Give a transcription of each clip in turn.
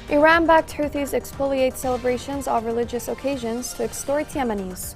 Iran-backed Houthis exfoliate celebrations of religious occasions to extort Yemenis.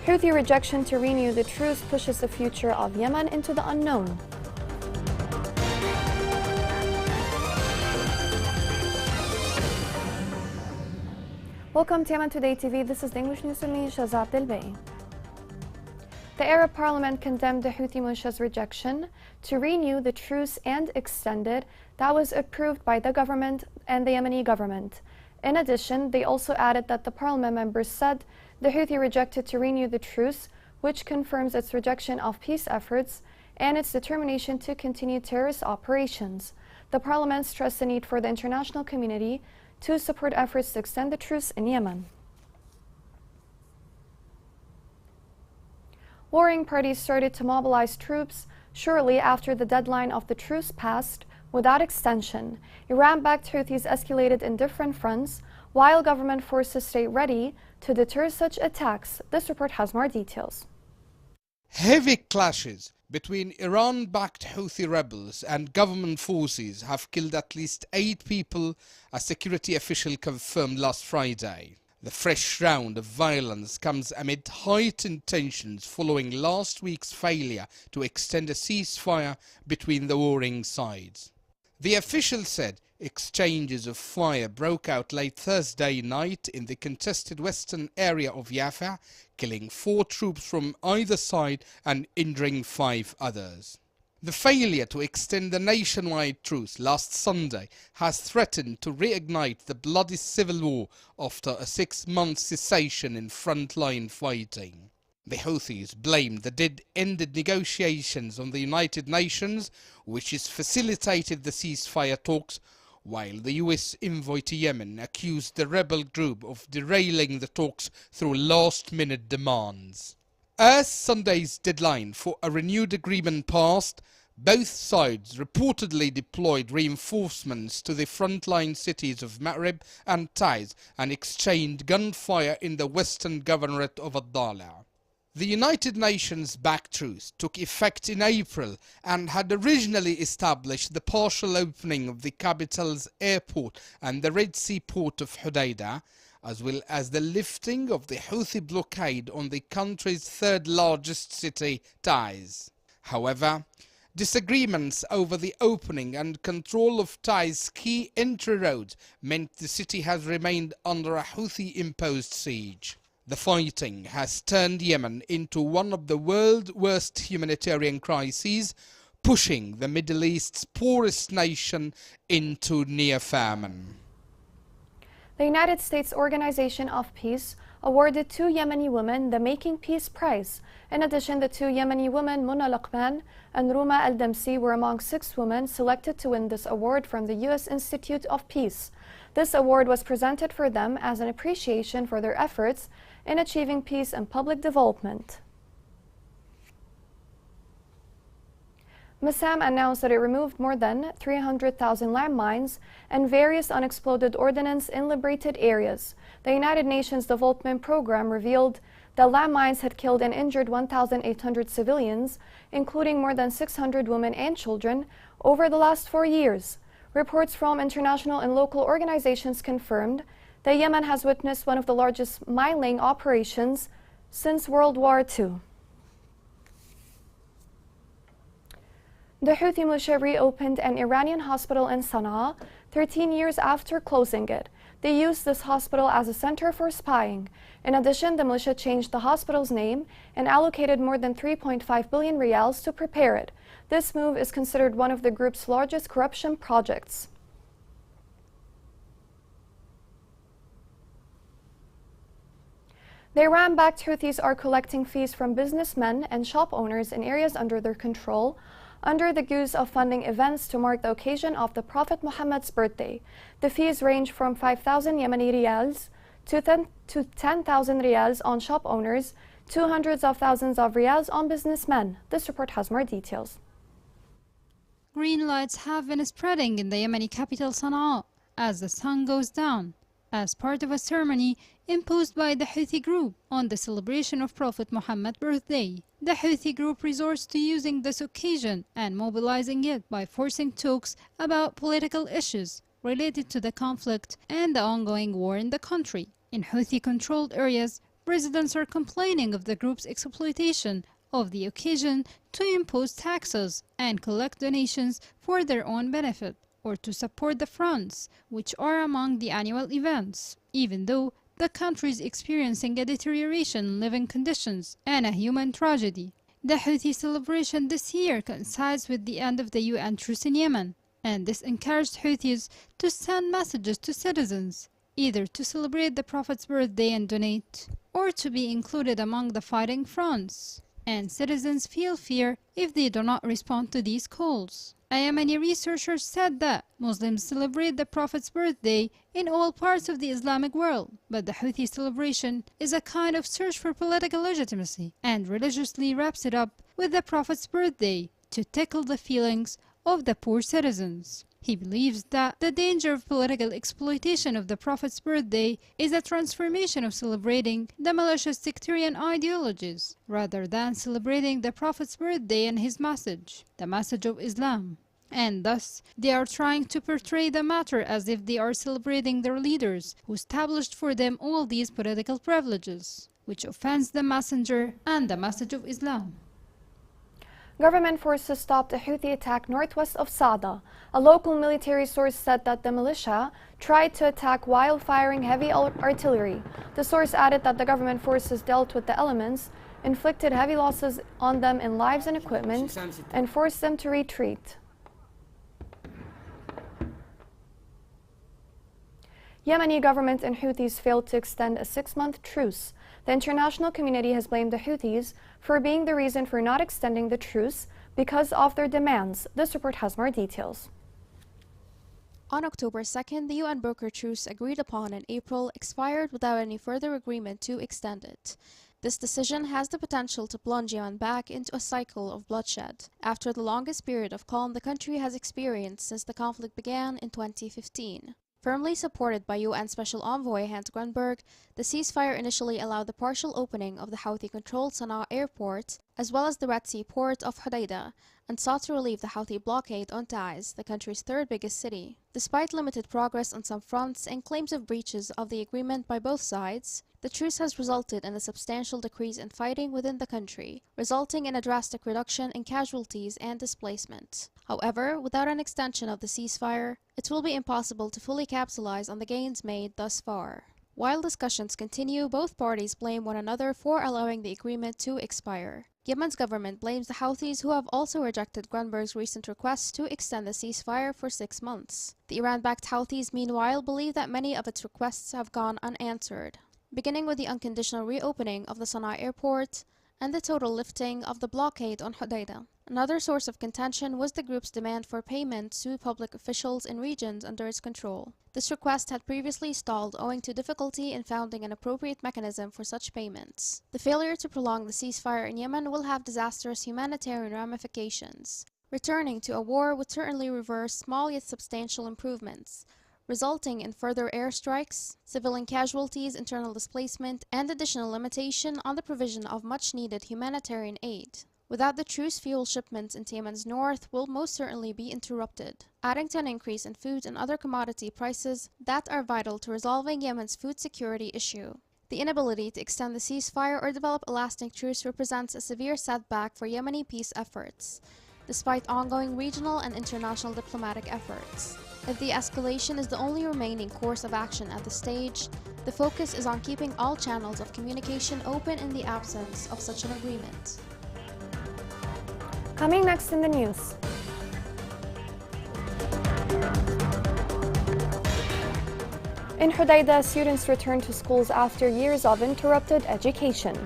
Houthi rejection to renew the truce pushes the future of Yemen into the unknown. Welcome to Yemen Today TV. This is the English News with me, Shazad Delbey. The Arab Parliament condemned the Houthi militia's rejection to renew the truce and extend it that was approved by the government and the Yemeni government. In addition, they also added that the parliament members said the Houthi rejected to renew the truce, which confirms its rejection of peace efforts and its determination to continue terrorist operations. The parliament stressed the need for the international community to support efforts to extend the truce in Yemen. Warring parties started to mobilize troops shortly after the deadline of the truce passed without extension. Iran-backed Houthis escalated in different fronts, while government forces stay ready to deter such attacks. This report has more details. Heavy clashes between Iran-backed Houthi rebels and government forces have killed at least 8 people, a security official confirmed last Friday. The fresh round of violence comes amid heightened tensions following last week's failure to extend a ceasefire between the warring sides. The official said exchanges of fire broke out late Thursday night in the contested western area of Jaffa, killing 4 troops from either side and injuring 5 others. The failure to extend the nationwide truce last Sunday has threatened to reignite the bloody civil war after a 6-month cessation in frontline fighting. The Houthis blamed the dead-ended negotiations on the United Nations, which has facilitated the ceasefire talks, while the US envoy to Yemen accused the rebel group of derailing the talks through last-minute demands. As Sunday's deadline for a renewed agreement passed, both sides reportedly deployed reinforcements to the frontline cities of Ma'rib and Taiz and exchanged gunfire in the western governorate of Ad-Dala. The United Nations-backed truce took effect in April and had originally established the partial opening of the capital's airport and the Red Sea port of Hodeidah, as well as the lifting of the Houthi blockade on the country's 3rd largest city, Taiz. However, disagreements over the opening and control of Taiz's key entry roads meant the city has remained under a Houthi-imposed siege. The fighting has turned Yemen into one of the world's worst humanitarian crises, pushing the Middle East's poorest nation into near famine. The United States Organization of Peace awarded 2 Yemeni women the Making Peace Prize. In addition, the 2 Yemeni women, Mona Laqman and Ruma Al-Damsi, were among 6 women selected to win this award from the U.S. Institute of Peace. This award was presented for them as an appreciation for their efforts in achieving peace and public development. Massam announced that it removed more than 300,000 landmines and various unexploded ordnance in liberated areas. The United Nations Development Program revealed that landmines had killed and injured 1,800 civilians, including more than 600 women and children, over the last 4 years. Reports from international and local organizations confirmed that Yemen has witnessed one of the largest mine-laying operations since World War II. The Houthi militia reopened an Iranian hospital in Sana'a 13 years after closing it. They used this hospital as a center for spying. In addition, the militia changed the hospital's name and allocated more than 3.5 billion riyals to prepare it. This move is considered one of the group's largest corruption projects. The Iran-backed Houthis are collecting fees from businessmen and shop owners in areas under their control, under the guise of funding events to mark the occasion of the Prophet Muhammad's birthday. The fees range from 5,000 Yemeni riyals to 10,000 riyals on shop owners, to hundreds of thousands of riyals on businessmen. This report has more details. Green lights have been spreading in the Yemeni capital Sana'a as the sun goes down. as part of a ceremony imposed by the Houthi group on the celebration of Prophet Muhammad's birthday. The Houthi group resorts to using this occasion and mobilizing it by forcing talks about political issues related to the conflict and the ongoing war in the country. In Houthi-controlled areas, residents are complaining of the group's exploitation of the occasion to impose taxes and collect donations for their own benefit or to support the fronts, which are among the annual events, even though the country is experiencing a deterioration in living conditions and a human tragedy. The Houthi celebration this year coincides with the end of the UN truce in Yemen, and this encouraged Houthis to send messages to citizens, either to celebrate the Prophet's birthday and donate, or to be included among the fighting fronts. And citizens feel fear if they do not respond to these calls. A Yemeni researcher said that Muslims celebrate the Prophet's birthday in all parts of the Islamic world, but the Houthi celebration is a kind of search for political legitimacy and religiously wraps it up with the Prophet's birthday to tickle the feelings of the poor citizens. He believes that the danger of political exploitation of the Prophet's birthday is a transformation of celebrating the malicious sectarian ideologies rather than celebrating the Prophet's birthday and his message, the message of Islam. And thus, they are trying to portray the matter as if they are celebrating their leaders who established for them all these political privileges, which offends the messenger and the message of Islam. Government forces stopped a Houthi attack northwest of Sada. A local military source said that the militia tried to attack while firing heavy artillery. The source added that the government forces dealt with the elements, inflicted heavy losses on them in lives and equipment, and forced them to retreat. Yemeni government and Houthis failed to extend a 6-month truce. The international community has blamed the Houthis for being the reason for not extending the truce because of their demands. This report has more details. On October 2nd, the UN broker truce agreed upon in April expired without any further agreement to extend it. This decision has the potential to plunge Yemen back into a cycle of bloodshed, after the longest period of calm the country has experienced since the conflict began in 2015. Firmly supported by UN Special Envoy Hans Grunberg, the ceasefire initially allowed the partial opening of the Houthi-controlled Sana'a airport, as well as the Red Sea port of Hodeidah, and sought to relieve the Houthi blockade on Taiz, the country's third biggest city. Despite limited progress on some fronts and claims of breaches of the agreement by both sides, the truce has resulted in a substantial decrease in fighting within the country, resulting in a drastic reduction in casualties and displacement. However, without an extension of the ceasefire, it will be impossible to fully capitalize on the gains made thus far. While discussions continue, both parties blame one another for allowing the agreement to expire. Yemen's government blames the Houthis, who have also rejected Grunberg's recent request to extend the ceasefire for 6 months. The Iran-backed Houthis, meanwhile, believe that many of its requests have gone unanswered, beginning with the unconditional reopening of the Sana'a airport and the total lifting of the blockade on Hodeidah. Another source of contention was the group's demand for payment to public officials in regions under its control. This request had previously stalled owing to difficulty in finding an appropriate mechanism for such payments. The failure to prolong the ceasefire in Yemen will have disastrous humanitarian ramifications. Returning to a war would certainly reverse small yet substantial improvements, resulting in further airstrikes, civilian casualties, internal displacement, and additional limitation on the provision of much-needed humanitarian aid. Without the truce, fuel shipments into Yemen's north will most certainly be interrupted, adding to an increase in food and other commodity prices that are vital to resolving Yemen's food security issue. The inability to extend the ceasefire or develop a lasting truce represents a severe setback for Yemeni peace efforts, despite ongoing regional and international diplomatic efforts. If the escalation is the only remaining course of action at this stage, the focus is on keeping all channels of communication open in the absence of such an agreement. Coming next in the news. In Hodeidah, students return to schools after years of interrupted education.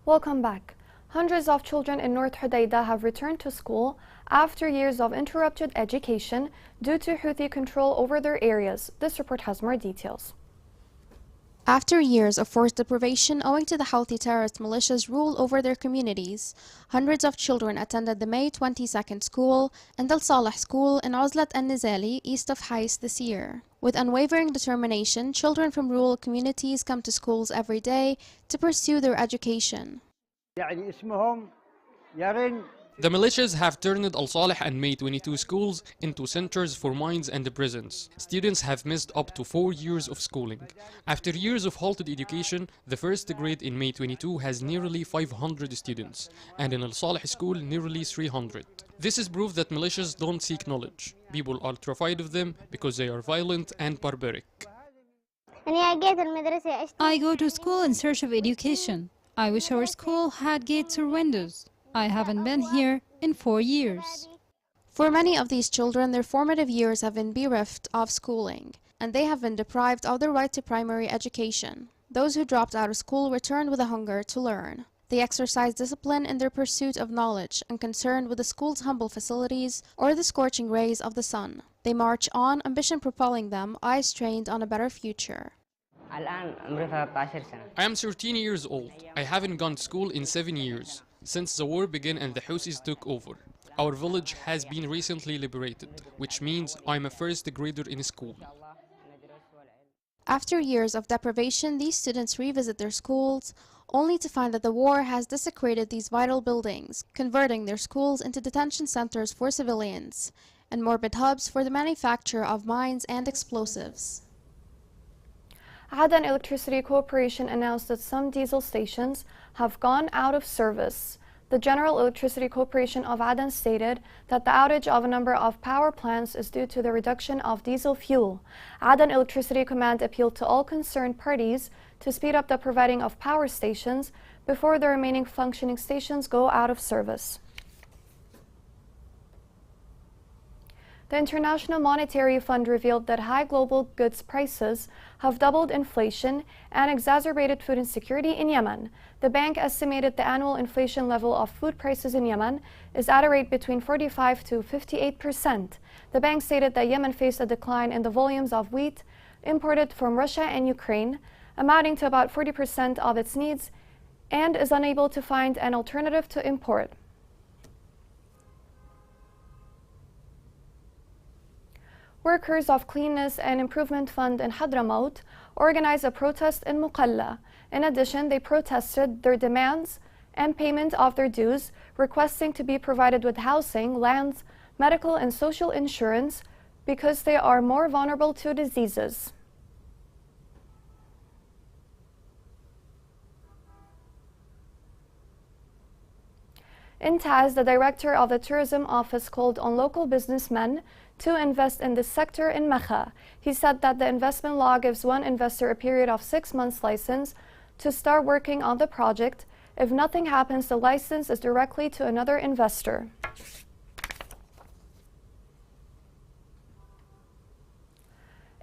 Welcome back. Hundreds of children in North Hodeidah have returned to school after years of interrupted education due to Houthi control over their areas. This report has more details. After years of forced deprivation owing to the Houthi terrorist militias' rule over their communities, hundreds of children attended the May 22nd school and Al Saleh school in Uzlat al-Nizali, east of Hais this year. With unwavering determination, children from rural communities come to schools every day to pursue their education. The militias have turned Al Saleh and May 22 schools into centers for mines and prisons. Students have missed up to 4 years of schooling. After years of halted education, the first grade in May 22 has nearly 500 students, and in Al Saleh school nearly 300. This is proof that militias don't seek knowledge. People are terrified of them because they are violent and barbaric. I go to school in search of education. I wish our school had gates or windows. I haven't been here in 4 years. For many of these children, their formative years have been bereft of schooling, and they have been deprived of their right to primary education. Those who dropped out of school returned with a hunger to learn. They exercise discipline in their pursuit of knowledge and concerned with the school's humble facilities or the scorching rays of the sun. They march on, ambition propelling them, eyes trained on a better future. I am 13 years old. I haven't gone to school in 7 years. Since the war began and the Houthis took over, our village has been recently liberated, which means I'm a first grader in school. After years of deprivation, these students revisit their schools, only to find that the war has desecrated these vital buildings, converting their schools into detention centers for civilians and morbid hubs for the manufacture of mines and explosives. Aden Electricity Corporation announced that some diesel stations have gone out of service. The General Electricity Corporation of Aden stated that the outage of a number of power plants is due to the reduction of diesel fuel. Aden Electricity Command appealed to all concerned parties to speed up the providing of power stations before the remaining functioning stations go out of service. The International Monetary Fund revealed that high global goods prices have doubled inflation and exacerbated food insecurity in Yemen. The bank estimated the annual inflation level of food prices in Yemen is at a rate between 45 to 58%. The bank stated that Yemen faced a decline in the volumes of wheat imported from Russia and Ukraine, amounting to about 40% of its needs, and is unable to find an alternative to import. Workers of Cleanness and Improvement Fund in Hadramaut organized a protest in Muqalla. In addition, they protested their demands and payment of their dues, requesting to be provided with housing, lands, medical and social insurance because they are more vulnerable to diseases. In Taz, the director of the tourism office called on local businessmen to invest in this sector in Mecca. He said that the investment law gives one investor a period of 6 months license to start working on the project. If nothing happens, the license is directly to another investor.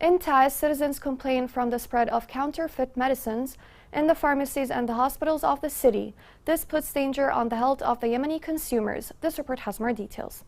In Taz, citizens complain from the spread of counterfeit medicines in the pharmacies and the hospitals of the city. This puts danger on the health of the Yemeni consumers. This report has more details.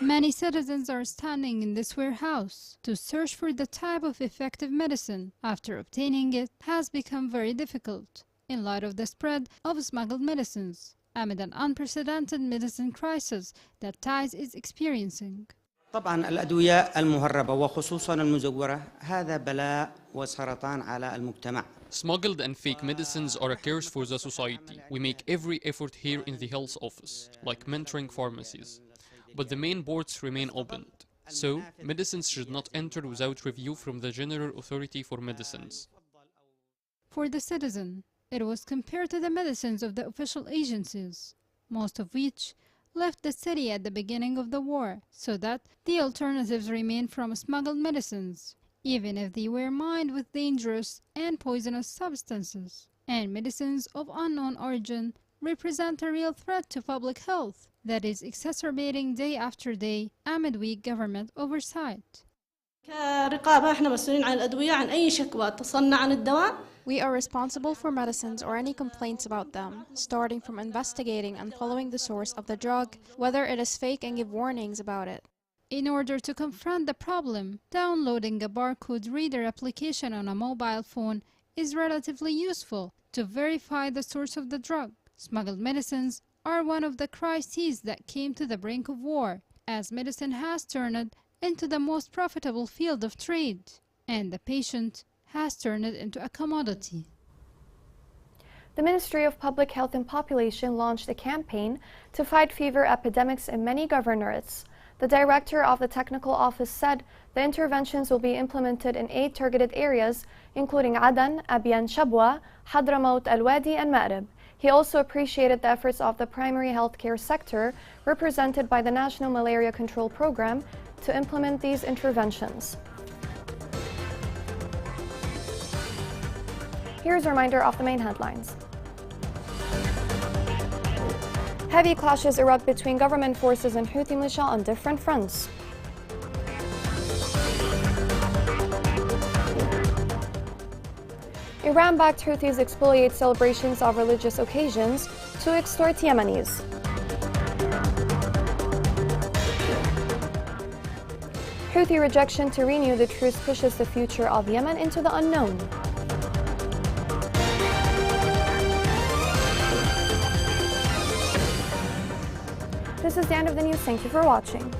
Many citizens are standing in this warehouse to search for the type of effective medicine. After obtaining it has become very difficult in light of the spread of smuggled medicines amid an unprecedented medicine crisis that Taiz is experiencing. طبعا الأدوية المهربة وخصوصا المزورة هذا بلاء وسرطان على المجتمع. Smuggled and fake medicines are a curse for the society. We make every effort here in the health office, like mentoring pharmacies. But the main ports remain opened. So, medicines should not enter without review from the General Authority for Medicines. For the citizen, it was compared to the medicines of the official agencies, most of which left the city at the beginning of the war, so that the alternatives remain from smuggled medicines, even if they were mined with dangerous and poisonous substances. And medicines of unknown origin represent a real threat to public health that is exacerbating day after day amid weak government oversight. كرقابة احنا مسؤولين عن الأدوية عن أي شكوى تصلنا عن الدواء. We are responsible for medicines or any complaints about them, starting from investigating and following the source of the drug, whether it is fake, and give warnings about it. In order to confront the problem, downloading a barcode reader application on a mobile phone is relatively useful to verify the source of the drug. Smuggled medicines are one of the crises that came to the brink of war, as medicine has turned into the most profitable field of trade, and the patient has turned it into a commodity. The Ministry of Public Health and Population launched a campaign to fight fever epidemics in many governorates. The director of the technical office said the interventions will be implemented in 8 targeted areas, including Adan, Abyan, Shabwa, Hadramaut, Al-Wadi, and Ma'rib. He also appreciated the efforts of the primary healthcare sector, represented by the National Malaria Control Program, to implement these interventions. Here's a reminder of the main headlines. Heavy clashes erupt between government forces and Houthi militia on different fronts. Iran-backed Houthis exfoliate celebrations of religious occasions to extort Yemenis. Houthi rejection to renew the truce pushes the future of Yemen into the unknown. This is the end of the news. Thank you for watching.